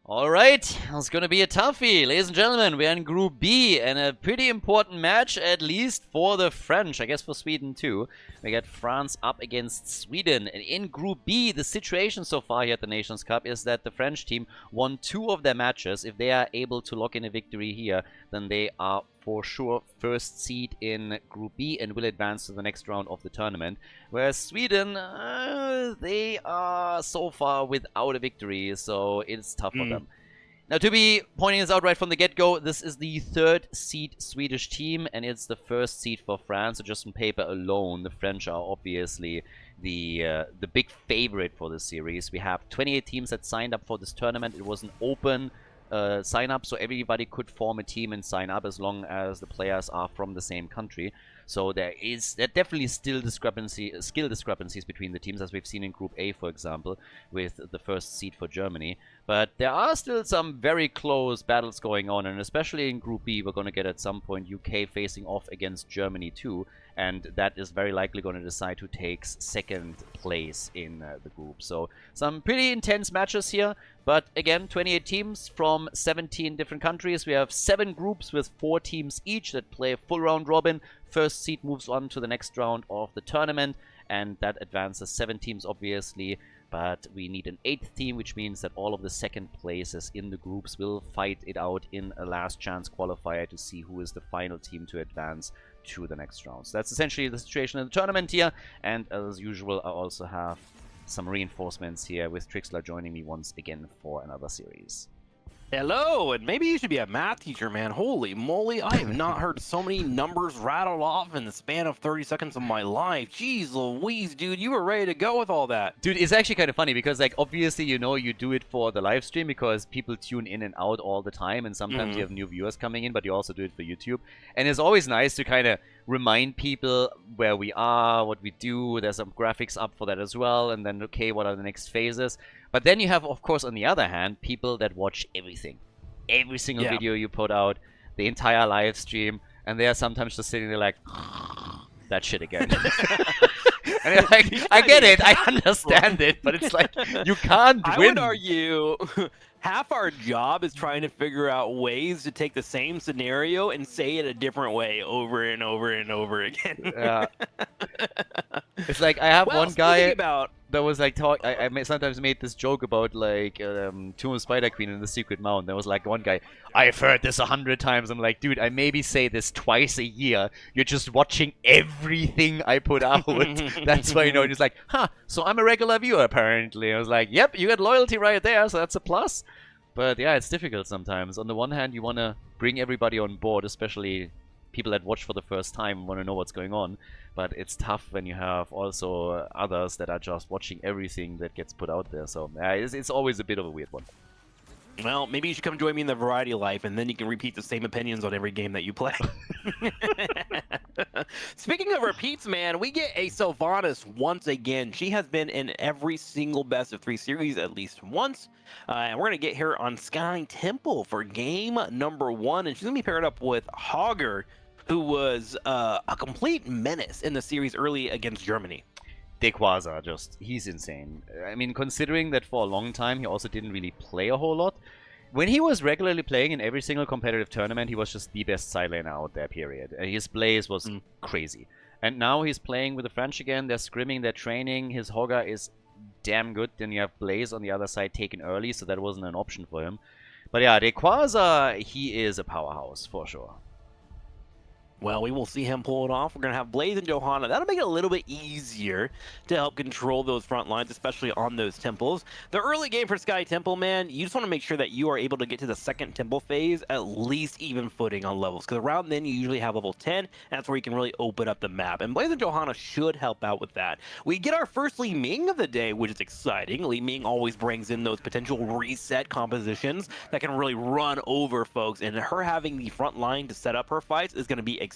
All right, it's going to be a toughie. Ladies and gentlemen, we're in Group B, and a pretty important match, at least for the French. I guess for Sweden too. We got France up against Sweden. And in Group B, the situation so far here at the Nations Cup is that the French team won 2 of their matches. If they are able to lock in a victory here, then they are for sure first seed in Group B and will advance to the next round of the tournament. Whereas Sweden, they are so far without a victory, so it's tough for them. Now, to be pointing this out right from the get-go, this is the 3rd seed Swedish team, and it's the 1st seed for France. So just on paper alone, the French are obviously the big favorite for this series. We have 28 teams that signed up for this tournament. It was an open sign up, so everybody could form a team and sign up as long as the players are from the same country. So there definitely still skill discrepancies between the teams, as we've seen in Group A, for example, with the 1st seed for Germany. But there are still some very close battles going on, and especially in Group B, we're going to get at some point UK facing off against Germany too, and that is very likely going to decide who takes 2nd place in the group. So some pretty intense matches here, but again, 28 teams from 17 different countries. We have 7 groups with 4 teams each that play a full round robin. 1st seed moves on to the next round of the tournament, and that advances 7 teams obviously. But we need an 8th team, which means that all of the 2nd places in the groups will fight it out in a last chance qualifier to see who is the final team to advance to the next round. So that's essentially the situation in the tournament here. And as usual, I also have some reinforcements here with Trixler joining me once again for another series. Hello, and maybe you should be a math teacher, man. Holy moly, I have not heard so many numbers rattled off in the span of 30 seconds of my life. Jeez Louise, dude, you were ready to go with all that. Dude, it's actually kind of funny because, like, obviously, you know, you do it for the live stream because people tune in and out all the time, and sometimes you have new viewers coming in, but you also do it for YouTube. And it's always nice to kind of remind people where we are, what we do. There's some graphics up for that as well, and then, okay, what are the next phases? But then you have, of course, on the other hand, people that watch everything. Every single video you put out, the entire live stream, and they are sometimes just sitting there like, that shit again. And they're like, I get it, I understand it, but it's like, you can't win. I would argue half our job is trying to figure out ways to take the same scenario and say it a different way over and over and over again. Yeah. It's like, I have one guy that was like, sometimes made this joke about like Tomb of Spider Queen and the Secret Mountain. There was like one guy, I've heard this 100 times. I'm like, dude, I maybe say this twice a year. You're just watching everything I put out. That's why, you know, just like, huh, so I'm a regular viewer apparently. I was like, yep, you got loyalty right there, so that's a plus. But yeah, it's difficult sometimes. On the one hand, you want to bring everybody on board, especially people that watch for the first time want to know what's going on. But it's tough when you have also others that are just watching everything that gets put out there. So it's always a bit of a weird one. Well, maybe you should come join me in the Variety Life, and then you can repeat the same opinions on every game that you play. Speaking of repeats, man, we get a Sylvanas once again. She has been in every single best of 3 series at least once. And we're going to get her on Sky Temple for game number 1. And she's going to be paired up with Khaldor, who was a complete menace in the series early against Germany. Dequaza, he's insane. I mean, considering that for a long time he also didn't really play a whole lot. When he was regularly playing in every single competitive tournament, he was just the best side laner out there, period. His plays was crazy. And now he's playing with the French again. They're scrimming, they're training. His Hogger is damn good. Then you have Blaze on the other side taken early, so that wasn't an option for him. But yeah, Dequaza, he is a powerhouse for sure. Well, we will see him pull it off. We're going to have Blaze and Johanna. That'll make it a little bit easier to help control those front lines, especially on those temples. The early game for Sky Temple, man, you just want to make sure that you are able to get to the 2nd temple phase at least even footing on levels. Because around then, you usually have level 10, and that's where you can really open up the map. And Blaze and Johanna should help out with that. We get our first Li Ming of the day, which is exciting. Li Ming always brings in those potential reset compositions that can really run over folks. And her having the front line to set up her fights is going to be exciting.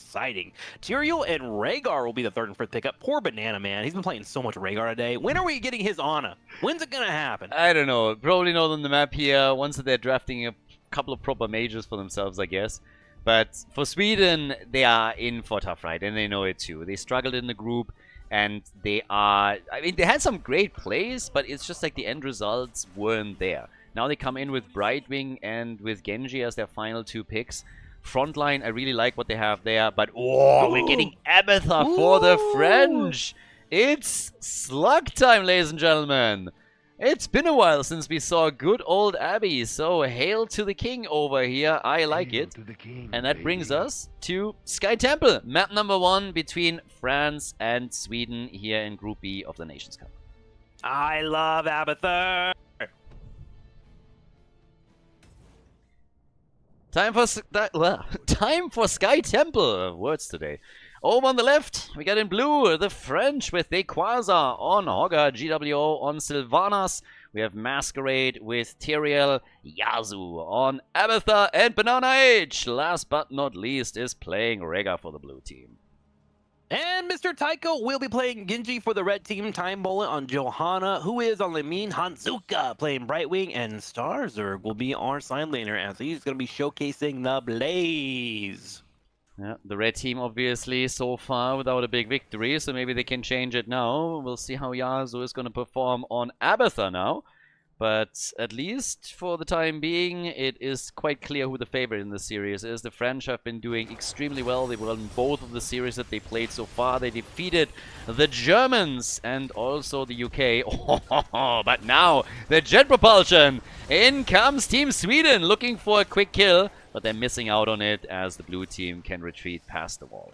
Tyrael and Rhaegar will be the 3rd and 4th pickup. Poor Banana Man. He's been playing so much Rhaegar today. When are we getting his Ana? When's it gonna happen? I don't know. Probably not on the map here. Once they're drafting a couple of proper mages for themselves, I guess. But for Sweden, they are in for a tough ride, and they know it too. They struggled in the group, and they are... I mean, they had some great plays, but it's just like the end results weren't there. Now they come in with Brightwing and with Genji as their final 2 picks. Frontline, I really like what they have there, but oh, we're getting Abathur for the French! It's slug time, ladies and gentlemen! It's been a while since we saw good old Abby, so hail to the king over here, I like it. And that brings us to Sky Temple, map number 1 between France and Sweden here in Group B of the Nations Cup. I love Abathur! Time for Sky Temple, words today. Over on the left, we got in blue the French with Dequaza on Hogger, GWO on Sylvanas. We have Masquerade with Tyrael, Yazu on Abathur, and Banana H, last but not least, is playing Rega for the blue team. And Mr. Taiko will be playing Genji for the red team, Time Bullet on Johanna, who is on Lemine, Hanzuka playing Brightwing, and Starzerg will be our side laner as he's going to be showcasing the Blaze. Yeah, the red team obviously so far without a big victory, so maybe they can change it now. We'll see how Yasuo is going to perform on Abathur now. But at least for the time being, it is quite clear who the favorite in the series is. The French have been doing extremely well. They won both of the series that they played so far. They defeated the Germans and also the UK. But now, the jet propulsion. In comes Team Sweden looking for a quick kill. But they're missing out on it as the blue team can retreat past the wall.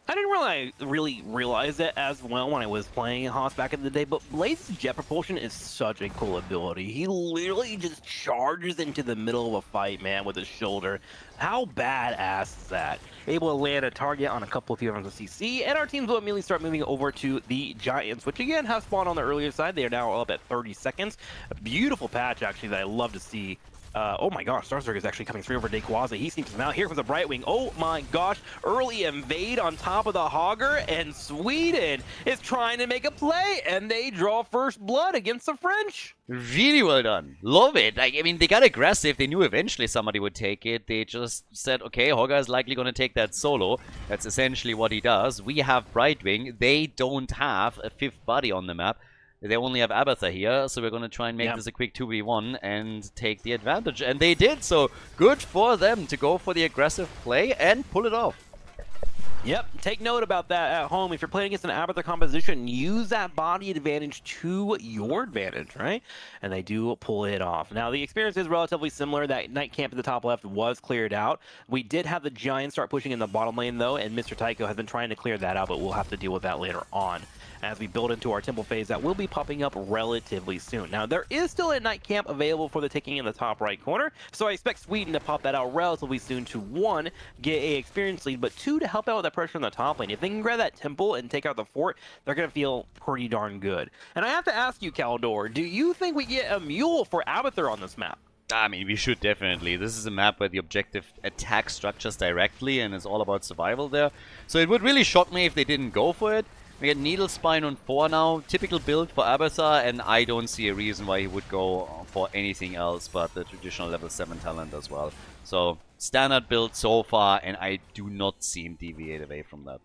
I didn't really realize it as well when I was playing Haas back in the day, but Blaze's jet propulsion is such a cool ability. He literally just charges into the middle of a fight, man, with his shoulder. How badass is that? Able to land a target on a couple of people on the CC, and our teams will immediately start moving over to the Giants, which again have spawned on the earlier side. They are now up at 30 seconds. A beautiful patch, actually, that I love to see. Oh my gosh, Starzerg is actually coming through over Dequaza. He seems to now. Here comes the Brightwing. Oh my gosh, early invade on top of the Hogger, and Sweden is trying to make a play, and they draw first blood against the French. Really well done. Love it. Like, I mean, they got aggressive. They knew eventually somebody would take it. They just said, okay, Hogger is likely going to take that solo. That's essentially what he does. We have Brightwing. They don't have a 5th body on the map. They only have Abathur here, so we're going to try and make this a quick 2v1 and take the advantage. And they did, so good for them to go for the aggressive play and pull it off. Yep, take note about that at home. If you're playing against an Abathur composition, use that body advantage to your advantage, right? And they do pull it off. Now, the experience is relatively similar. That night camp at the top left was cleared out. We did have the Giants start pushing in the bottom lane, though, and Mr. Taiko has been trying to clear that out, but we'll have to deal with that later on as we build into our temple phase that will be popping up relatively soon. Now, there is still a night camp available for the taking in the top right corner, so I expect Sweden to pop that out relatively soon to 1, get a experience lead, but 2, to help out with that pressure on the top lane. If they can grab that temple and take out the fort, they're going to feel pretty darn good. And I have to ask you, Khaldor, do you think we get a mule for Abathur on this map? I mean, we should definitely. This is a map where the objective attacks structures directly and it's all about survival there. So it would really shock me if they didn't go for it. We get Needle Spine on 4 now, typical build for Abathur, and I don't see a reason why he would go for anything else but the traditional level 7 talent as well. So, standard build so far, and I do not see him deviate away from that.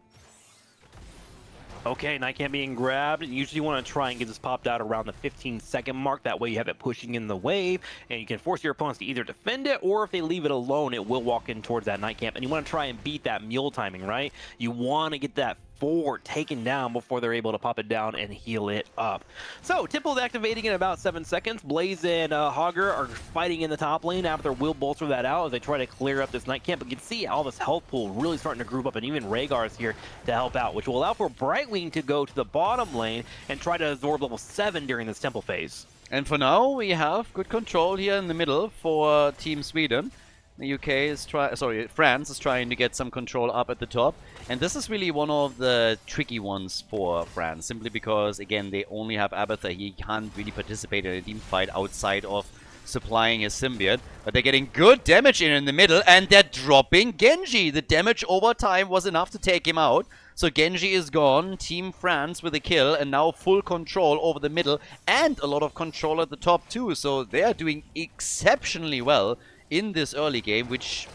Okay, Night Camp being grabbed. Usually you want to try and get this popped out around the 15-second mark. That way you have it pushing in the wave, and you can force your opponents to either defend it, or if they leave it alone, it will walk in towards that Night Camp. And you want to try and beat that mule timing, right? You want to get that fort taken down before they're able to pop it down and heal it up. So, Temple's activating in about 7 seconds. Blaze and Hogger are fighting in the top lane. Abathur will bolster that out as they try to clear up this Night Camp. But you can see all this health pool really starting to group up, and even Rhaegar is here to help out, which will allow for Brightwing to go to the bottom lane and try to absorb level 7 during this Temple phase. And for now, we have good control here in the middle for Team Sweden. The UK is France is trying to get some control up at the top. And this is really one of the tricky ones for France, simply because, again, they only have Abathur. He can't really participate in a team fight outside of supplying his symbiote. But they're getting good damage in the middle, and they're dropping Genji. The damage over time was enough to take him out. So Genji is gone, Team France with a kill, and now full control over the middle, and a lot of control at the top too. So they are doing exceptionally well in this early game, which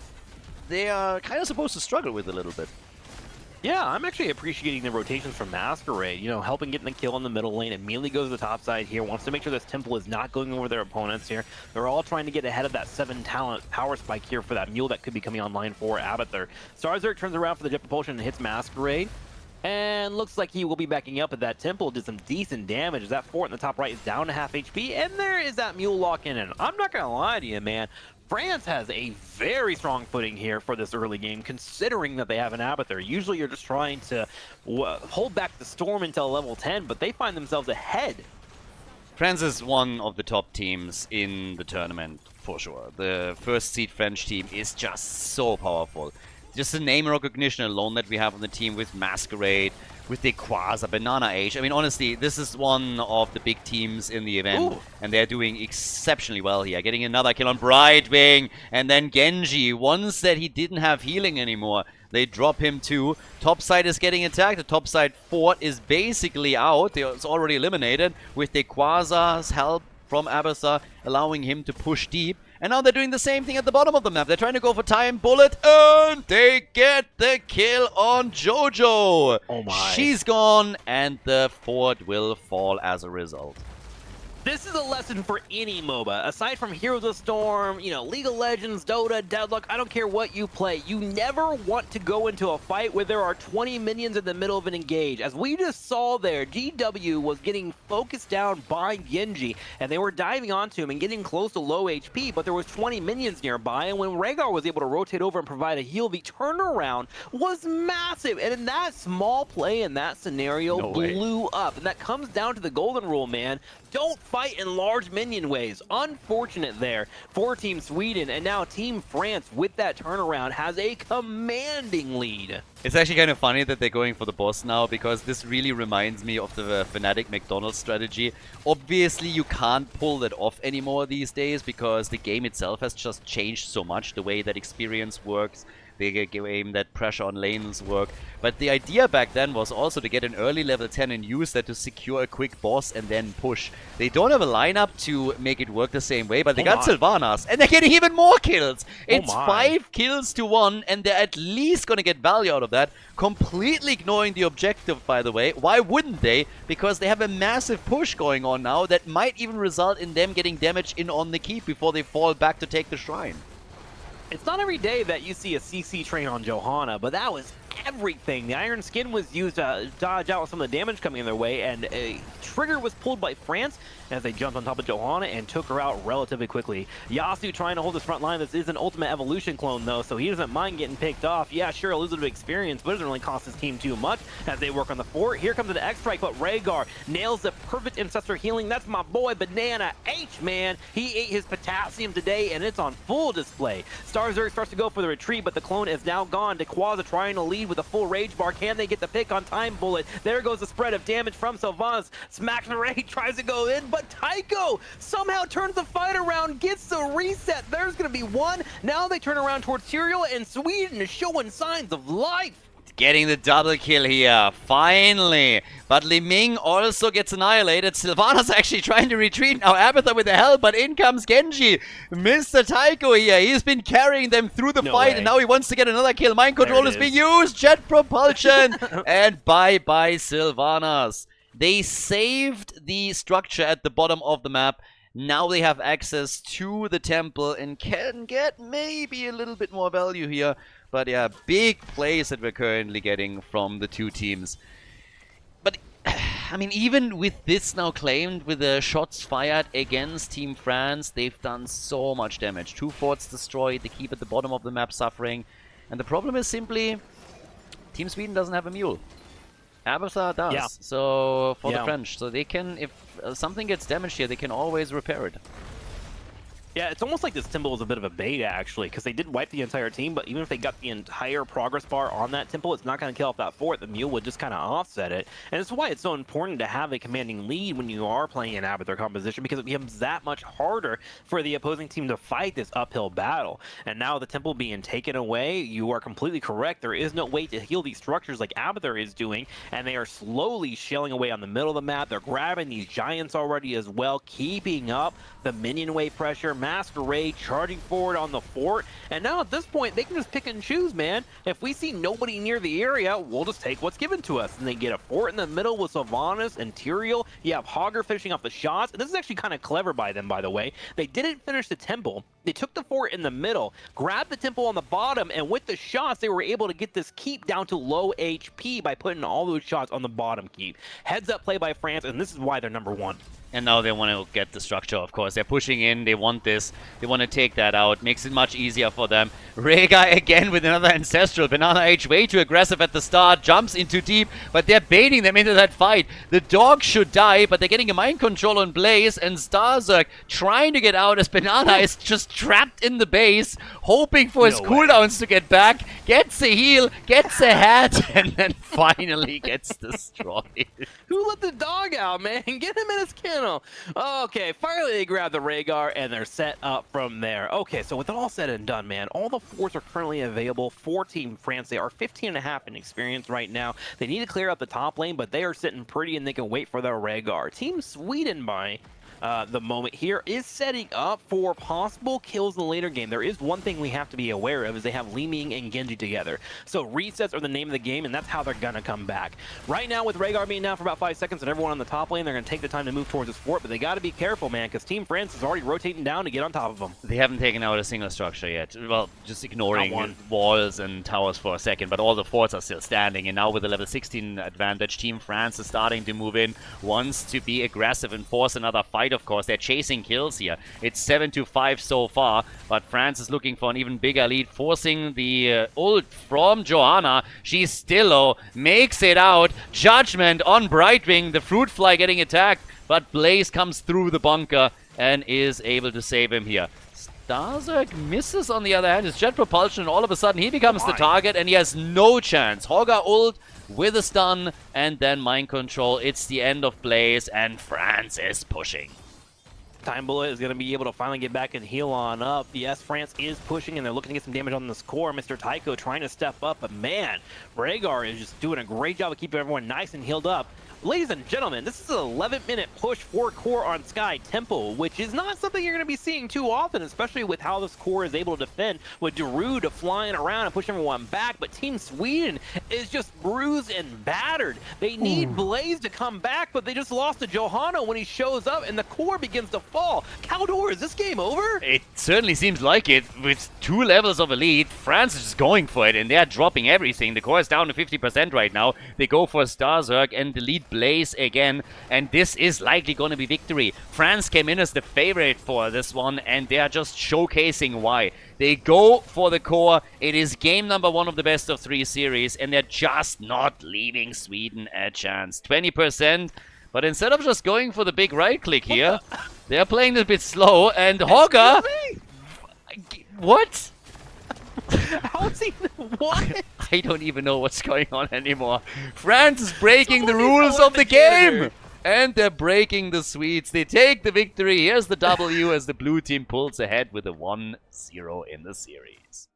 they are kind of supposed to struggle with a little bit. Yeah, I'm actually appreciating the rotations from Masquerade. You know, helping getting the kill in the middle lane. Immediately goes to the top side here. Wants to make sure this Temple is not going over their opponents here. They're all trying to get ahead of that 7 talent power spike here for that mule that could be coming online for Abathur. Starzerk turns around for the jet propulsion and hits Masquerade. And looks like he will be backing up at that Temple. Did some decent damage as that fort in the top right is down to half HP. And there is that mule lock in. And I'm not going to lie to you, man. France has a very strong footing here for this early game, considering that they have an Abathur. Usually you're just trying to hold back the Storm until level 10, but they find themselves ahead. France is one of the top teams in the tournament, for sure. The first seed French team is just so powerful. Just the name recognition alone that we have on the team with Masquerade, with the Quasar, Banana Age. I mean, honestly, this is one of the big teams in the event. Ooh. And they're doing exceptionally well here. Getting another kill on Brightwing, and then Genji. Once that he didn't have healing anymore, they drop him too. Topside is getting attacked. The topside fort is basically out. It's already eliminated with the Quasar's help from Abathur, allowing him to push deep. And now they're doing the same thing at the bottom of the map. They're trying to go for Time Bullet, and they get the kill on Jojo. Oh my. She's gone, and the fort will fall as a result. This is a lesson for any MOBA. Aside from Heroes of Storm, you know, League of Legends, Dota, Deadlock, I don't care what you play. You never want to go into a fight where there are 20 minions in the middle of an engage. As we just saw there, GW was getting focused down by Genji, and they were diving onto him and getting close to low HP, but there was 20 minions nearby, and when Rhaegar was able to rotate over and provide a heal, the turnaround was massive. And in that small play in that scenario blew up. And that comes down to the golden rule, man. Don't fight in large minion waves. Unfortunate there for Team Sweden, and now Team France with that turnaround has a commanding lead. It's actually kind of funny that they're going for the boss now, because this really reminds me of the Fnatic McDonald's strategy. Obviously, you can't pull that off anymore these days, because the game itself has just changed so much, the way that experience works, the game that pressure on lanes work. But the idea back then was also to get an early level 10 and use that to secure a quick boss and then push. They don't have a lineup to make it work the same way, but they got Sylvanas, and they're getting even more kills. It's 5 kills to 1, and they're at least going to get value out of that, completely ignoring the objective, by the way. Why wouldn't they? Because they have a massive push going on now that might even result in them getting damage in on the keep before they fall back to take the shrine. It's not every day that you see a CC train on Johanna, but that was everything. The Iron Skin was used to dodge out some of the damage coming in their way, and a trigger was pulled by France as they jumped on top of Johanna and took her out relatively quickly. Yasu trying to hold his front line. This is an Ultimate Evolution clone, though, so he doesn't mind getting picked off. Yeah, sure, a little bit of experience, but it doesn't really cost his team too much as they work on the fort. Here comes an X-Strike, but Rhaegar nails the perfect Ancestor healing. That's my boy, Banana H, man. He ate his potassium today, and it's on full display. Starzerk starts to go for the retreat, but the clone is now gone. Quasar trying to lead with a full rage bar. Can they get the pick on Time Bullet? There goes the spread of damage from Sylvanas. Smacks the raid, tries to go in, but Tycho somehow turns the fight around, gets the reset. There's going to be one. Now they turn around towards Tyrael, and Sweden is showing signs of life. Getting the double kill here, finally. But Li Ming also gets annihilated. Sylvanas actually trying to retreat. Now Abathur with the help, but in comes Genji. Mr. Tycho here, he's been carrying them through the fight, and now he wants to get another kill. Mind control is being used, jet propulsion, and bye-bye Sylvanas. They saved the structure at the bottom of the map. Now they have access to the temple and can get maybe a little bit more value here. But yeah, big plays that we're currently getting from the two teams. But, I mean, even with this now claimed, with the shots fired against Team France, they've done so much damage. 2 forts destroyed, they keep at the bottom of the map suffering. And the problem is simply, Team Sweden doesn't have a mule. Abathur does, so for the French. So they can, if something gets damaged here, they can always repair it. Yeah, it's almost like this temple was a bit of a bait, actually, because they did wipe the entire team, but even if they got the entire progress bar on that temple, it's not going to kill off that fort. The mule would just kind of offset it. And it's why it's so important to have a commanding lead when you are playing an Abathur composition, because it becomes that much harder for the opposing team to fight this uphill battle. And now the temple being taken away, you are completely correct. There is no way to heal these structures like Abathur is doing, and they are slowly shelling away on the middle of the map. They're grabbing these giants already as well, keeping up the minion wave pressure. Masquerade charging forward on the fort. And now at this point, they can just pick and choose, man. If we see nobody near the area, we'll just take what's given to us. And they get a fort in the middle with Sylvanas and Tyrael. You have Hogger finishing off the shots. And this is actually kind of clever by them, by the way. They didn't finish the temple. They took the fort in the middle, grabbed the temple on the bottom, and with the shots, they were able to get this keep down to low HP by putting all those shots on the bottom keep. Heads up play by France, and this is why they're #1. And now they want to get the structure, of course. They're pushing in. They want this. They want to take that out. Makes it much easier for them. Rhaegar again with another Ancestral. Banana H way too aggressive at the start. Jumps into deep, but they're baiting them into that fight. The dog should die, but they're getting a mind control on Blaze. And Starzerk trying to get out as Banana is just trapped in the base, hoping for his cooldowns to get back. Gets a heal, gets a hat, and then finally gets destroyed. Who let the dog out, man? Get him in his kennel. Okay, finally they grab the Rhaegar and they're set up from there. Okay, so with it all said and done, man, all the forts are currently available for Team France. They are 15.5 in experience right now. They need to clear up the top lane, but they are sitting pretty and they can wait for their Rhaegar. Team Sweden, by the moment here, is setting up for possible kills in the later game. There is one thing we have to be aware of, is they have Li Ming and Genji together. So resets are the name of the game, and that's how they're gonna come back. Right now, with Rhaegar being down for about 5 seconds and everyone on the top lane, they're gonna take the time to move towards this fort, but they gotta be careful, man, because Team France is already rotating down to get on top of them. They haven't taken out a single structure yet. Well, just ignoring walls and towers for a second, but all the forts are still standing, and now with the level 16 advantage, Team France is starting to move in, wants to be aggressive and force another fight, of course. They're chasing kills here. It's 7-5 so far, but France is looking for an even bigger lead, forcing the ult from Johanna. She's still low, makes it out. Judgment on Brightwing, the fruit fly getting attacked, but Blaze comes through the bunker and is able to save him here. Starzerk misses on the other hand. His jet propulsion, and all of a sudden he becomes the target and he has no chance. Hogger ult with a stun and then mind control. It's the end of Blaze and France is pushing. Time Bullet is going to be able to finally get back and heal on up. Yes, France is pushing, and they're looking to get some damage on this core. Mr. Tycho trying to step up, but man, Rhaegar is just doing a great job of keeping everyone nice and healed up. Ladies and gentlemen, this is an 11-minute push for core on Sky Temple, which is not something you're going to be seeing too often, especially with how this core is able to defend with Darude flying around and push everyone back. But Team Sweden is just bruised and battered. They need Blaze to come back, but they just lost to Johanna when he shows up, and the core begins to fall. Khaldor, is this game over? It certainly seems like it. With 2 levels of a lead, France is just going for it, and they're dropping everything. The core is down to 50% right now. They go for Starzerk and the lead Blaze again, and this is likely going to be victory. France came in as the favorite for this one, and they are just showcasing why. They go for the core. It is game #1 of the best of 3 series, and they're just not leaving Sweden a chance. 20%, but instead of just going for the big right click here, they're playing a bit slow, and Hogger... What? How is he... What? I don't even know what's going on anymore. France is breaking the rules of the game! And they're breaking the Swedes. They take the victory. Here's the W as the blue team pulls ahead with a 1-0 in the series.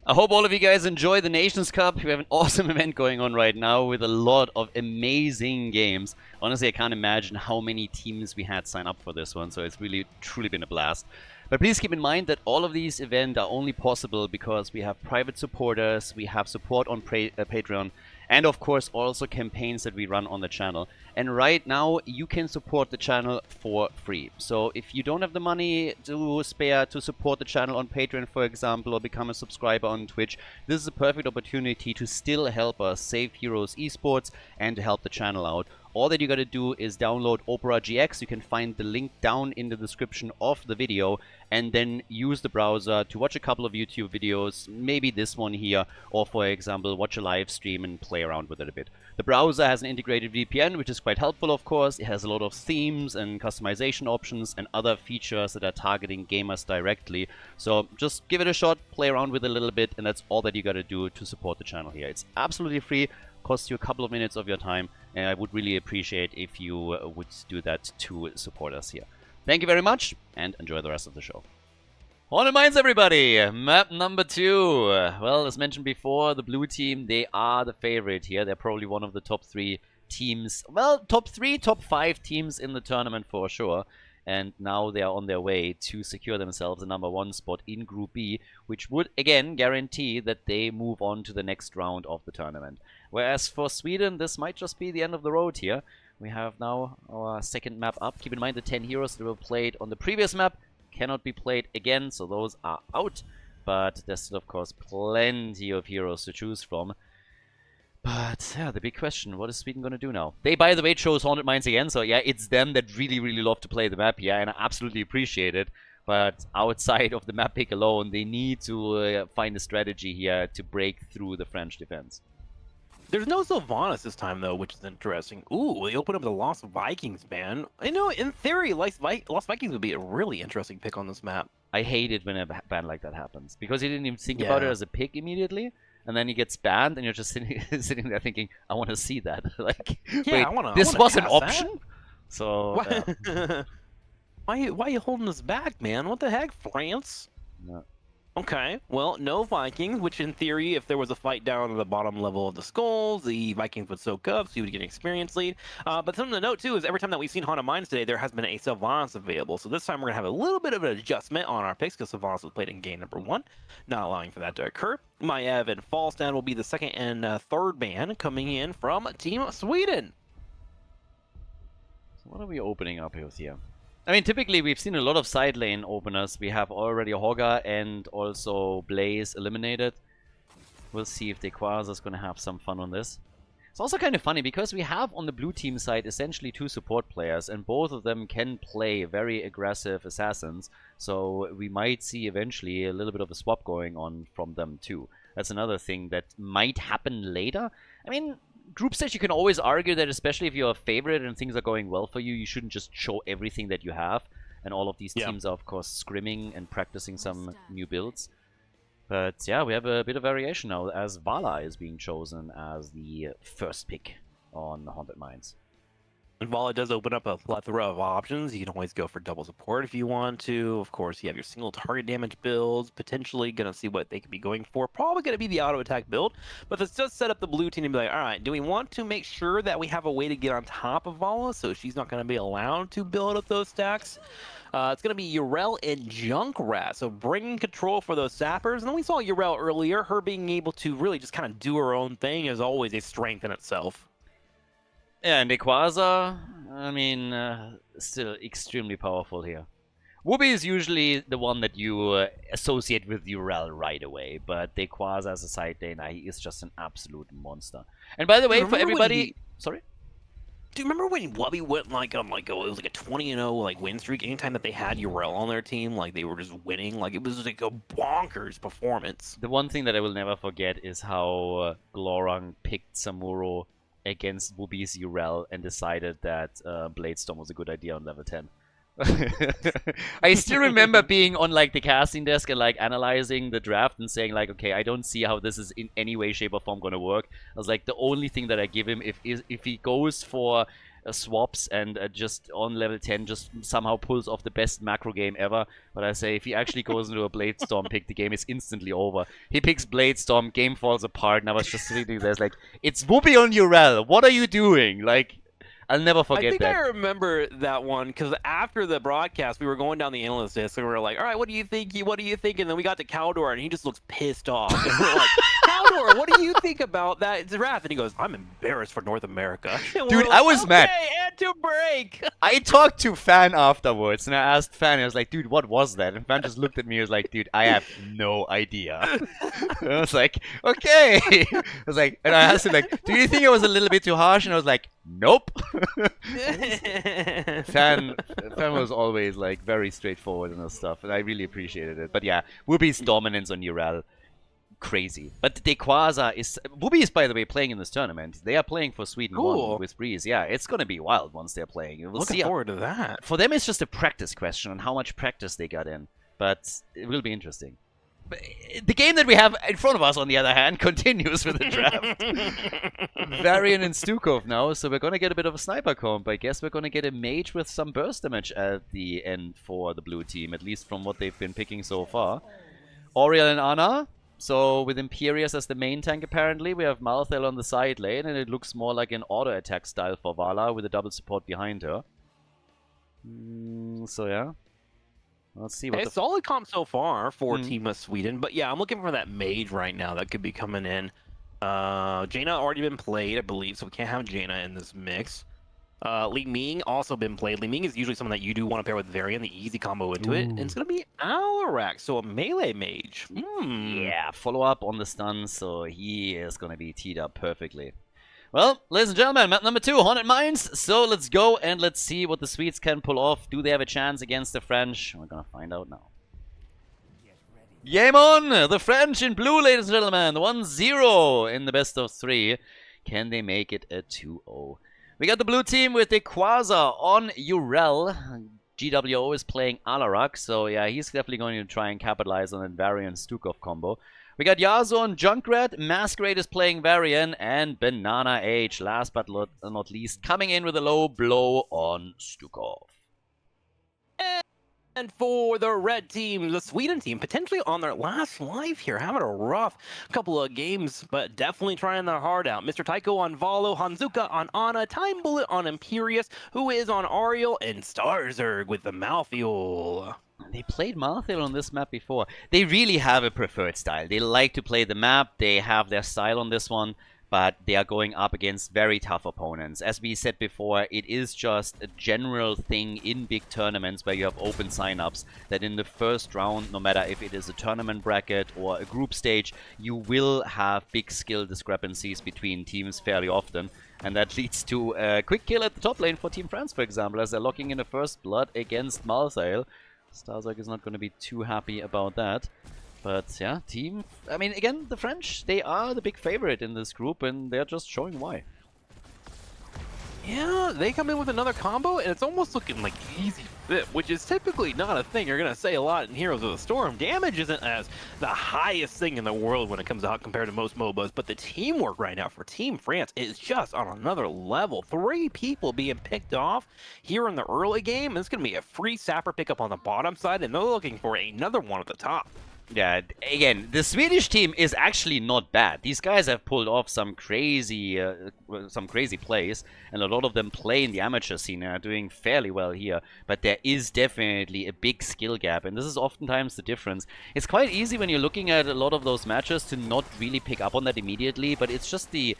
I hope all of you guys enjoy the Nations Cup. We have an awesome event going on right now with a lot of amazing games. Honestly, I can't imagine how many teams we had sign up for this one, so it's really, truly been a blast. But please keep in mind that all of these events are only possible because we have private supporters, we have support on Patreon, and of course also campaigns that we run on the channel. And right now you can support the channel for free. So if you don't have the money to spare to support the channel on Patreon, for example, or become a subscriber on Twitch, this is a perfect opportunity to still help us save Heroes Esports and to help the channel out. All that you gotta do is download Opera GX. You can find the link down in the description of the video, and then use the browser to watch a couple of YouTube videos, maybe this one here, or for example watch a live stream and play around with it a bit. The browser has an integrated VPN, which is quite helpful, of course. It has a lot of themes and customization options and other features that are targeting gamers directly. So just give it a shot, play around with it a little bit, and that's all that you gotta do to support the channel here. It's absolutely free, costs you a couple of minutes of your time, and I would really appreciate if you would do that to support us here. Thank you very much, and enjoy the rest of the show. On in minds, everybody! Map number 2. Well, as mentioned before, the blue team, they are the favorite here. They're probably one of the top 3 teams. Well, top 3, top 5 teams in the tournament for sure. and now they are on their way to secure themselves a #1 spot in Group B, which would again guarantee that they move on to the next round of the tournament. Whereas for Sweden, this might just be the end of the road here. We have now our second map up. Keep in mind the 10 heroes that were played on the previous map cannot be played again, so those are out. But there's still, of course, plenty of heroes to choose from. But yeah, the big question, what is Sweden going to do now? They, by the way, chose Haunted Mines again, so yeah, it's them that really, really love to play the map here, and I absolutely appreciate it. But outside of the map pick alone, they need to find a strategy here to break through the French defense. There's no Sylvanas this time, though, which is interesting. Ooh, they open up the Lost Vikings, man. I know, in theory, Lost Vikings would be a really interesting pick on this map. I hate it when a ban like that happens, because you didn't even think about it as a pick immediately. And then he gets banned, and you're just sitting there thinking, "I want to see that." Like, yeah, wait, this was an option. That? So, yeah. why are you holding us back, man? What the heck, France? No. Okay, well, no Vikings, which in theory, if there was a fight down at the bottom level of the skulls, the Vikings would soak up, so you would get an experience lead. But something to note, too, is every time that we've seen Haunted Mines today, there has been a Sylvanas available. So this time we're going to have a little bit of an adjustment on our picks, because Sylvanas was played in game #1, not allowing for that to occur. Maev and Falstad will be the second and third ban coming in from Team Sweden. So what are we opening up with here? I mean, typically we've seen a lot of side lane openers. We have already Hogger and also Blaze eliminated. We'll see if Dequaza is going to have some fun on this. It's also kind of funny because we have on the blue team side essentially 2 support players, and both of them can play very aggressive assassins. So we might see eventually a little bit of a swap going on from them too. That's another thing that might happen later. I mean, group stage, you can always argue that especially if you're a favorite and things are going well for you, you shouldn't just show everything that you have. And all of these teams are, of course, scrimming and practicing some new builds. But yeah, we have a bit of variation now as Vala is being chosen as the first pick on Haunted Mines. And Vala does open up a plethora of options. You can always go for double support if you want to. Of course, you have your single target damage builds. Potentially going to see what they could be going for. Probably going to be the auto attack build. But this does set up the blue team to be like, all right, do we want to make sure that we have a way to get on top of Vala so she's not going to be allowed to build up those stacks? It's going to be Yrel and Junkrat, so bringing control for those sappers. And then we saw Yrel earlier. Her being able to really just kind of do her own thing is always a strength in itself. Yeah, and Dequaza, I mean, still extremely powerful here. Whoopi is usually the one that you associate with Yrel right away, but Dequaza as a side laner, he is just an absolute monster. And by the way, for everybody... Sorry? Do you remember when Wubby went like it was like a 20-0 win streak? Anytime that they had Yrel on their team, they were just winning. It was like a bonkers performance. The one thing that I will never forget is how Glorang picked Samuro against Whoopi's Yrel and decided that Bladestorm was a good idea on level 10. I still remember being on the casting desk and analyzing the draft and saying okay, I don't see how this is in any way, shape, or form gonna work. I was like, the only thing that I give him if he goes for swaps and just on level 10 just somehow pulls off the best macro game ever. But I say if he actually goes into a Bladestorm pick, the game is instantly over. He picks Bladestorm, game falls apart, and I was just sitting there it's Whoopi on Yrel. What are you doing? I'll never forget that. I think I remember that one because after the broadcast, we were going down the analyst desk and we were like, all right, what do you think? What do you think? And then we got to Khaldor and he just looks pissed off. And we're like, Khaldor, what do you think about that draft? And he goes, I'm embarrassed for North America. Dude, I was mad. And to break. I talked to Fan afterwards and I asked Fan, I was like, dude, what was that? And Fan just looked at me and was like, dude, I have no idea. And I was like, okay. I was like, and I asked him do you think it was a little bit too harsh? And I was like, nope. Fan was always very straightforward and stuff, and I really appreciated it. But yeah, Whoopi's dominance on Yrel, crazy. But Dequaza is Whoopi is, by the way, playing in this tournament. They are playing for Sweden 1 with Breeze. Yeah, it's gonna be wild once they're playing. We'll Looking forward to that. For them, it's just a practice question on how much practice they got in, but it will be interesting. The game that we have in front of us, on the other hand, continues with the draft. Varian and Stukov now, so we're going to get a bit of a sniper comp. I guess we're going to get a mage with some burst damage at the end for the blue team, at least from what they've been picking so far. Oriel and Ana, so with Imperius as the main tank apparently. We have Malthel on the side lane, and it looks more like an auto attack style for Vala with a double support behind her. So yeah. Let's see what Hey, the... solid comp so far for Team of Sweden, but yeah, I'm looking for that mage right now that could be coming in. Jaina already been played, I believe, so we can't have Jaina in this mix. Li Ming also been played. Li Ming is usually someone that you do want to pair with Varian, the easy combo into it. And it's going to be Alarak, so a melee mage. Yeah, follow up on the stun, so he is going to be teed up perfectly. Well, ladies and gentlemen, map number 2, Haunted Mines. So let's go and let's see what the Swedes can pull off. Do they have a chance against the French? We're going to find out now. Game on! The French in blue, ladies and gentlemen. 1-0 in the best of 3. Can they make it a 2-0? We got the blue team with the Quasar on Urel. GWO is playing Alarak, so yeah, he's definitely going to try and capitalize on that Varian Stukov combo. We got Yasuo on Junkrat, Masquerade is playing Varian, and Banana H, last but not least, coming in with a low blow on Stukov. And for the red team, the Sweden team, potentially on their last life here, having a rough couple of games, but definitely trying their heart out. Mr. Taiko on Valo, Hanzuka on Ana, Time Bullet on Imperius, who is on Ariel, and Starzerg with the Malthael. They played Malthael on this map before. They really have a preferred style. They like to play the map, they have their style on this one, but they are going up against very tough opponents. As we said before, it is just a general thing in big tournaments where you have open signups that in the first round, no matter if it is a tournament bracket or a group stage, you will have big skill discrepancies between teams fairly often. And that leads to a quick kill at the top lane for Team France, for example, as they're locking in a first blood against Malthael. Starzerg is not going to be too happy about that. But yeah, I mean, again, the French, they are the big favorite in this group, and they're just showing why. Yeah, they come in with another combo, and it's almost looking like easy fit, which is typically not a thing you're going to say a lot in Heroes of the Storm. Damage isn't as the highest thing in the world when it comes out compared to most MOBAs, but the teamwork right now for Team France is just on another level. 3 people being picked off here in the early game. It's going to be a free sapper pickup on the bottom side, and they're looking for another one at the top. Yeah, again, the Swedish team is actually not bad. These guys have pulled off some crazy plays, and a lot of them play in the amateur scene and are doing fairly well here. But there is definitely a big skill gap, and this is oftentimes the difference. It's quite easy when you're looking at a lot of those matches to not really pick up on that immediately, but it's just the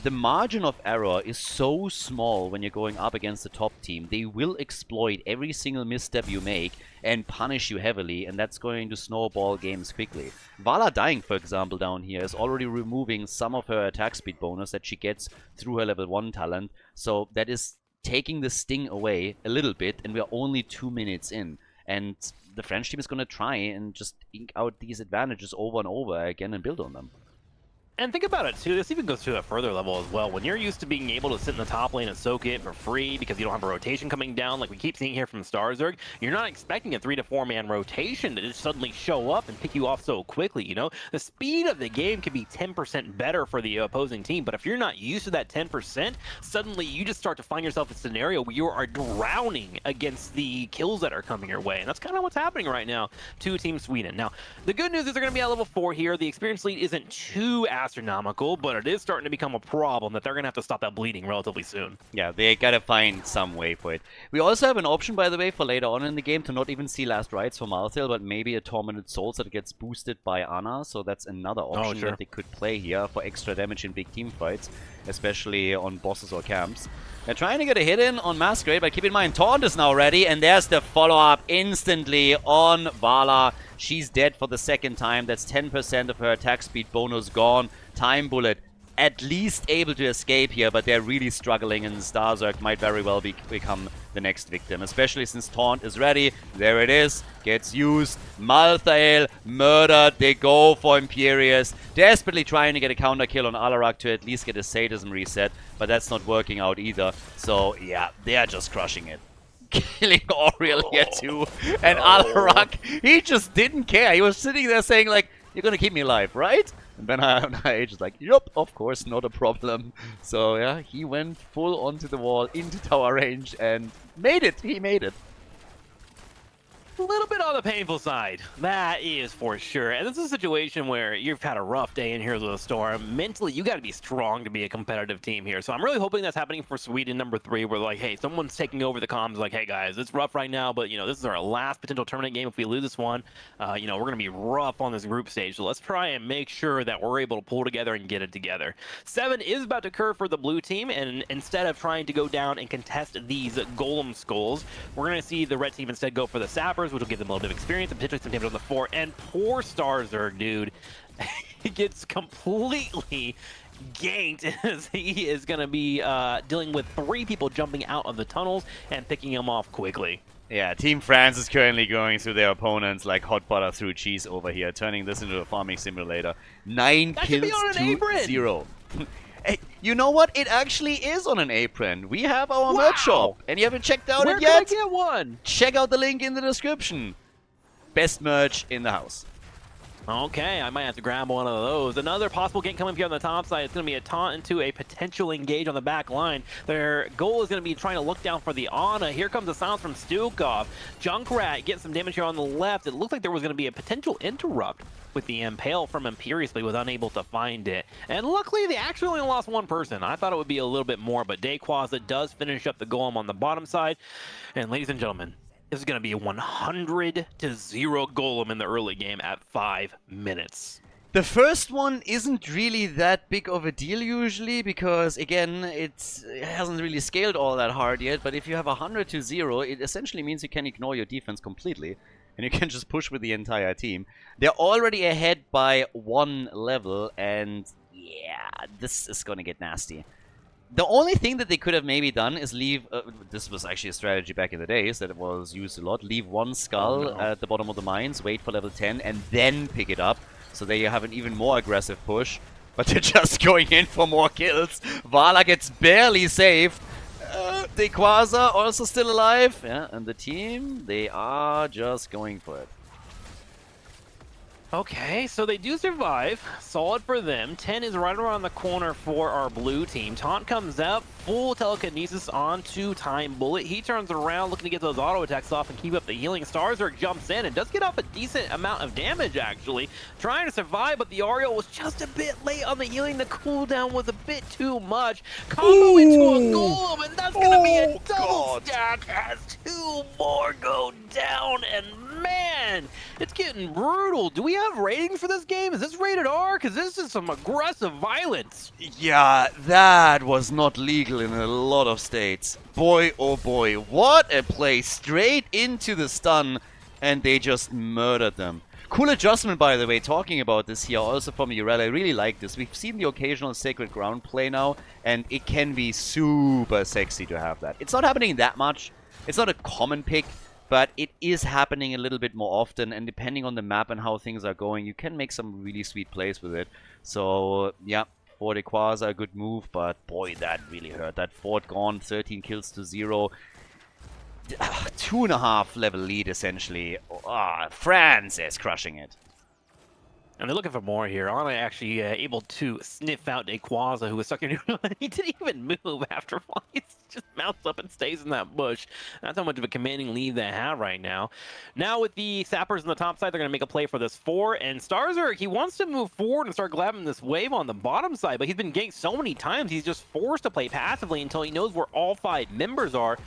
margin of error is so small when you're going up against the top team. They will exploit every single misstep you make and punish you heavily, and that's going to snowball games quickly. Vala dying, for example, down here is already removing some of her attack speed bonus that she gets through her level 1 talent, so that is taking the sting away a little bit, and we're only 2 minutes in. And the French team is going to try and just ink out these advantages over and over again and build on them. And think about it too, this even goes to a further level as well. When you're used to being able to sit in the top lane and soak it for free because you don't have a rotation coming down like we keep seeing here from Starzerg, you're not expecting a 3 to 4 man rotation to just suddenly show up and pick you off so quickly, you know? The speed of the game can be 10% better for the opposing team, but if you're not used to that 10%, suddenly you just start to find yourself in a scenario where you are drowning against the kills that are coming your way, and that's kind of what's happening right now to Team Sweden. Now, the good news is they're going to be at level 4 here. The experience lead isn't too astronomical, but it is starting to become a problem that they're going to have to stop that bleeding relatively soon. Yeah, they gotta find some way for it. We also have an option, by the way, for later on in the game to not even see Last Rites for Malthael, but maybe a Tormented Souls that gets boosted by Ana, so that's another option that they could play here for extra damage in big team fights, especially on bosses or camps. They're trying to get a hit in on Masquerade, but keep in mind, Taunt is now ready, and there's the follow-up instantly on Vala. She's dead for the second time. That's 10% of her attack speed bonus gone. Time Bullet at least able to escape here, but they're really struggling, and Starzerg might very well become the next victim, especially since Taunt is ready. There it is. Gets used. Malthael murdered. They go for Imperius. Desperately trying to get a counter kill on Alarak to at least get a sadism reset, but that's not working out either. So yeah, they are just crushing it. Killing Oriel here too. And Alarak, he just didn't care. He was sitting there saying like, you're gonna keep me alive, right? And Ben H is like, yup, of course, not a problem. So yeah, he went full onto the wall, into tower range, and made it. He made it. little bit on the painful side. That is for sure. And this is a situation where you've had a rough day in Heroes of the Storm. Mentally, you got to be strong to be a competitive team here. So I'm really hoping that's happening for Sweden number 3, where like, hey, someone's taking over the comms like, hey guys, it's rough right now, but you know, this is our last potential tournament game. If we lose this one, you know, we're going to be rough on this group stage. So let's try and make sure that we're able to pull together and get it together. 7 is about to occur for the blue team, and instead of trying to go down and contest these golem skulls, we're going to see the red team instead go for the sappers, which will give them a little bit of experience and potentially some damage on the 4. And poor Starzerg, dude, he gets completely ganked as he is going to be dealing with 3 people jumping out of the tunnels and picking him off quickly. Yeah, Team France is currently going through their opponents like hot butter through cheese over here, turning this into a farming simulator. 9 kills to 0. Hey, you know what? It actually is on an apron. We have our merch shop, and you haven't checked out it yet? Where can I get one? Check out the link in the description. Best merch in the house. Okay, I might have to grab one of those. Another possible gank coming up here on the top side. It's going to be a taunt into a potential engage on the back line. Their goal is going to be trying to look down for the Ana. Here comes the silence from Stukov. Junkrat getting some damage here on the left. It looked like there was going to be a potential interrupt with the Impale from Imperius, but he was unable to find it. And luckily, they actually only lost 1 person. I thought it would be a little bit more, but Dayquaza does finish up the golem on the bottom side. And ladies and gentlemen, this is going to be a 100-0 golem in the early game at 5 minutes. The first one isn't really that big of a deal usually, because again, it hasn't really scaled all that hard yet, but if you have 100-0, it essentially means you can ignore your defense completely, and you can just push with the entire team. They're already ahead by 1 level, and yeah, this is gonna get nasty. The only thing that they could have maybe done is leave, this was actually a strategy back in the days that it was used a lot, leave 1 skull at the bottom of the mines, wait for level 10, and then pick it up. So there you have an even more aggressive push. But they're just going in for more kills. Vala gets barely saved. Dayquaza also still alive. Yeah, and the team, they are just going for it. Okay, so they do survive. Solid for them. 10 is right around the corner for our blue team. Taunt comes out. Full telekinesis onto Time Bullet. He turns around looking to get those auto attacks off and keep up the healing. Starzerg jumps in and does get off a decent amount of damage, actually. Trying to survive, but the Ariel was just a bit late on the healing. The cooldown was a bit too much. Combo into a golem, and that's going to be a double stack as 2 more go down. And man, it's getting brutal. Do we have ratings for this game? Is this rated R? Because this is some aggressive violence. Yeah, that was not legal in a lot of states. Boy, oh boy, what a play. Straight into the stun, and they just murdered them. Cool adjustment, by the way, talking about this here, also from Urel. I really like this. We've seen the occasional Sacred Ground play now, and it can be super sexy to have that. It's not happening that much. It's not a common pick, but it is happening a little bit more often, and depending on the map and how things are going, you can make some really sweet plays with it. So, yeah, for Dayquaza, a good move, but boy, that really hurt. That fort gone, 13 kills to 0. 2.5 level lead, essentially. France is crushing it. And they're looking for more here. Ana actually able to sniff out Dayquaza, who was stuck in. He didn't even move after one. He just mounts up and stays in that bush. That's how much of a commanding lead they have right now. Now with the sappers on the top side, they're going to make a play for this 4. And Starzerg, he wants to move forward and start grabbing this wave on the bottom side, but he's been ganked so many times, he's just forced to play passively until he knows where all 5 members are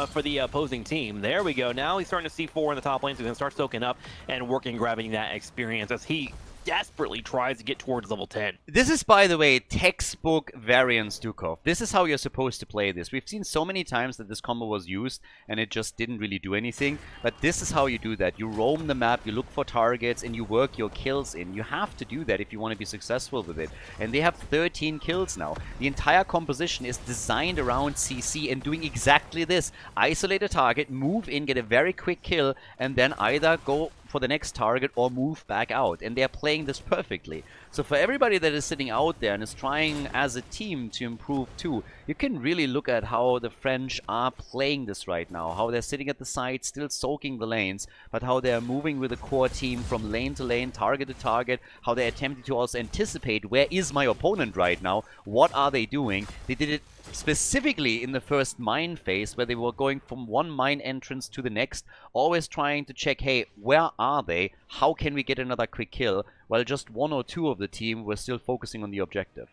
for the opposing team. There we go. Now he's starting to see 4 in the top lane, so he's going to start soaking up and working, grabbing that experience as he desperately tries to get towards level 10. This is, by the way, textbook variant Stukov. This is how you're supposed to play this. We've seen so many times that this combo was used and it just didn't really do anything. But this is how you do that. You roam the map, you look for targets, and you work your kills in. You have to do that if you want to be successful with it. And they have 13 kills now. The entire composition is designed around CC and doing exactly this. Isolate a target, move in, get a very quick kill, and then either go for the next target or move back out, and they're playing this perfectly. So for everybody that is sitting out there and is trying as a team to improve too, you can really look at how the French are playing this right now, how they're sitting at the side, still soaking the lanes, but how they're moving with the core team from lane to lane, target to target, how they're attempting to also anticipate where is my opponent right now, what are they doing. They did it specifically in the first mine phase, where they were going from one mine entrance to the next, always trying to check, hey, where are they? How can we get another quick kill? While just one or two of the team were still focusing on the objective.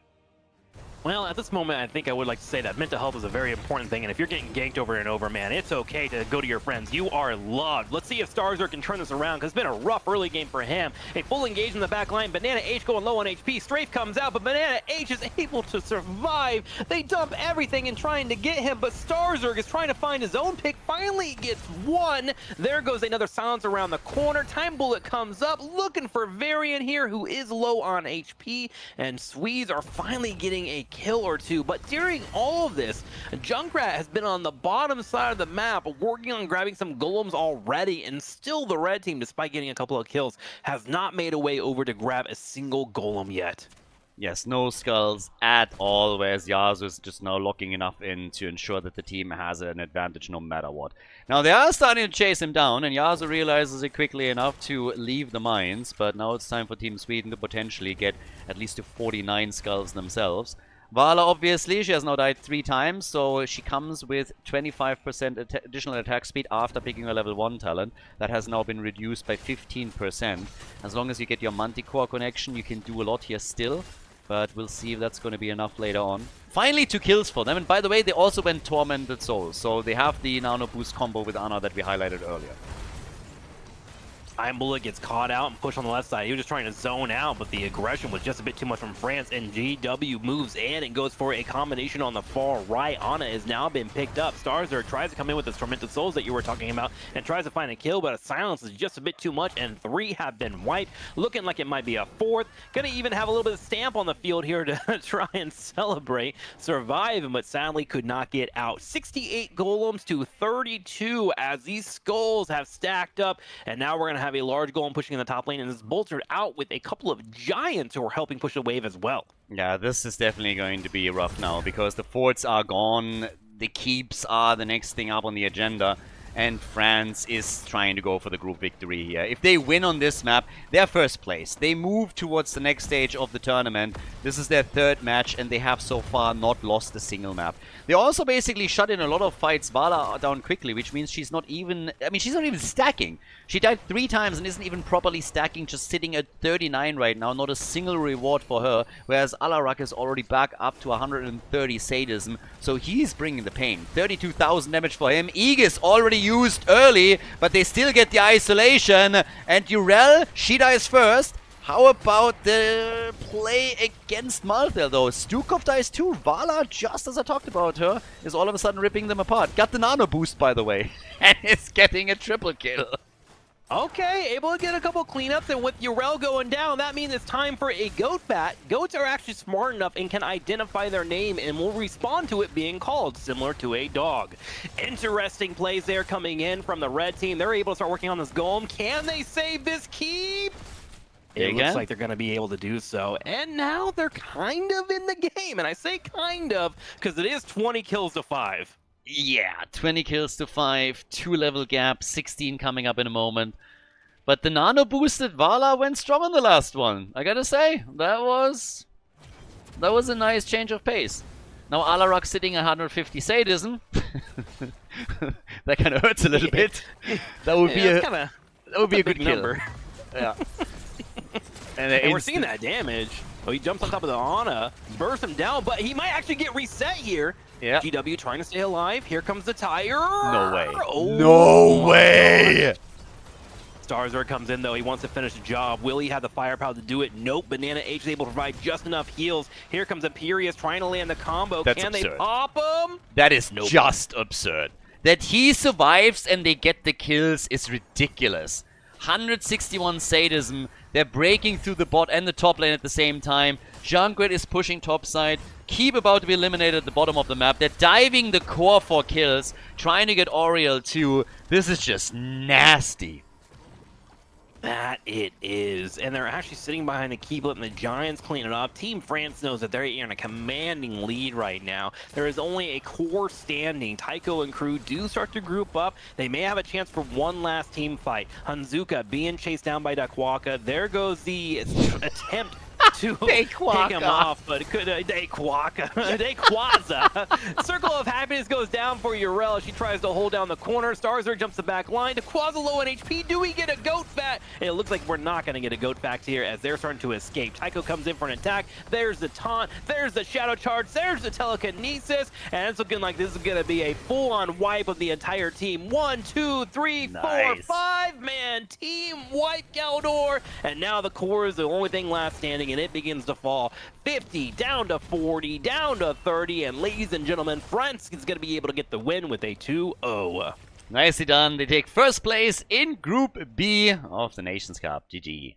Well, at this moment, I think I would like to say that mental health is a very important thing, and if you're getting ganked over and over, man, it's okay to go to your friends. You are loved. Let's see if Starzer can turn this around, because it's been a rough early game for him. A full engage in the back line. Banana H going low on HP. Strafe comes out, but Banana H is able to survive. They dump everything in trying to get him, but Starzer is trying to find his own pick. Finally gets one. There goes another silence around the corner. Time Bullet comes up, looking for Varian here, who is low on HP, and Swedes are finally getting a kill or two. But during all of this, Junkrat has been on the bottom side of the map working on grabbing some golems already, and still the red team, despite getting a couple of kills, has not made a way over to grab a single golem yet. Yes, no skulls at all, whereas Yasuo is just now locking enough in to ensure that the team has an advantage no matter what. Now they are starting to chase him down, and Yasuo realizes it quickly enough to leave the mines, but now it's time for Team Sweden to potentially get at least to 49 skulls themselves. Vala, obviously, she has now died 3 times, so she comes with 25% additional attack speed after picking her level 1 talent. That has now been reduced by 15%. As long as you get your Manticore connection, you can do a lot here still, but we'll see if that's going to be enough later on. Finally, 2 kills for them, and by the way, they also went Tormented Souls, so they have the Nano Boost combo with Ana that we highlighted earlier. Time Bullet gets caught out and pushed on the left side. He was just trying to zone out, but the aggression was just a bit too much from France, and GW moves in and goes for a combination on the far right. Ana has now been picked up. Starzer tries to come in with the Tormented Souls that you were talking about and tries to find a kill, but a silence is just a bit too much, and 3 have been wiped. Looking like it might be a 4th. Gonna even have a little bit of stamp on the field here to try and celebrate. Survive, but sadly could not get out. 68 golems to 32 as these skulls have stacked up, and now we're gonna have a large golem pushing in the top lane, and is bolstered out with a couple of giants who are helping push the wave as well. Yeah, this is definitely going to be rough now, because the forts are gone, the keeps are the next thing up on the agenda, and France is trying to go for the group victory here. If they win on this map, they're first place. They move towards the next stage of the tournament. This is their 3rd match, and they have so far not lost a single map. They also basically shut in a lot of fights Vala down quickly, which means she's not even... I mean, she's not even stacking. She died 3 times and isn't even properly stacking, just sitting at 39 right now. Not a single reward for her, whereas Alarak is already back up to 130 sadism, so he's bringing the pain. 32,000 damage for him. Aegis already used early, but they still get the isolation, and Urel, she dies first. How about the play against Malthel, though? Stukov dies too. Vala, just as I talked about her, is all of a sudden ripping them apart. Got the nano boost, by the way, and is getting a triple kill. Okay, able to get a couple cleanups, and with Urel going down, that means it's time for a goat bat. Goats are actually smart enough and can identify their name and will respond to it being called, similar to a dog. Interesting plays there coming in from the red team. They're able to start working on this golem. Can they save this keep? It looks like they're going to be able to do so. And now they're kind of in the game. And I say kind of because it is 20 kills to 5. Yeah, 20 kills to 5, 2 level gap, 16 coming up in a moment. But the nano boosted Vala went strong on the last one. I gotta say, that was a nice change of pace. Now Alarak sitting at 150 sadism. That kind of hurts a little bit. That would be a good number. Yeah. And we're seeing that damage. Oh, he jumps on top of the Ana, bursts him down, but he might actually get reset here. Yeah. GW trying to stay alive. Here comes the tire. No way. Oh, no way! Starzer comes in, though. He wants to finish the job. Will he have the firepower to do it? Nope. Banana H is able to provide just enough heals. Here comes Imperius trying to land the combo. That's Can absurd. they pop him? That is just absurd. That he survives and they get the kills is ridiculous. 161 sadism. They're breaking through the bot and the top lane at the same time. Junkrat is pushing topside. Keep about to be eliminated at the bottom of the map. They're diving the core for kills. Trying to get Oriel too. This is just nasty. That it is. And they're actually sitting behind the keeplet, and the Giants clean it up. Team France knows that they're in a commanding lead right now. There is only a core standing. Tycho and crew do start to group up. They may have a chance for one last team fight. Hanzuka being chased down by Dakwaka. There goes the attempt to They pick quack him off. off, but they quazza. Circle of Happiness goes down for Urel. She tries to hold down the corner. Starzer jumps the back line. Quazza low on HP. Do we get a goat fat? It looks like we're not going to get a goat fact here as they're starting to escape. Tycho comes in for an attack. There's the taunt. There's the shadow charge. There's the telekinesis. And it's looking like this is going to be a full-on wipe of the entire team. 1, 2, 3, 4, Nice. 5-man team wipe Khaldor. And now the core is the only thing left standing, and it begins to fall. 50 down to 40, down to 30. And ladies and gentlemen, France is going to be able to get the win with a 2-0. Nicely done. They take first place in Group B of the Nations Cup. GG.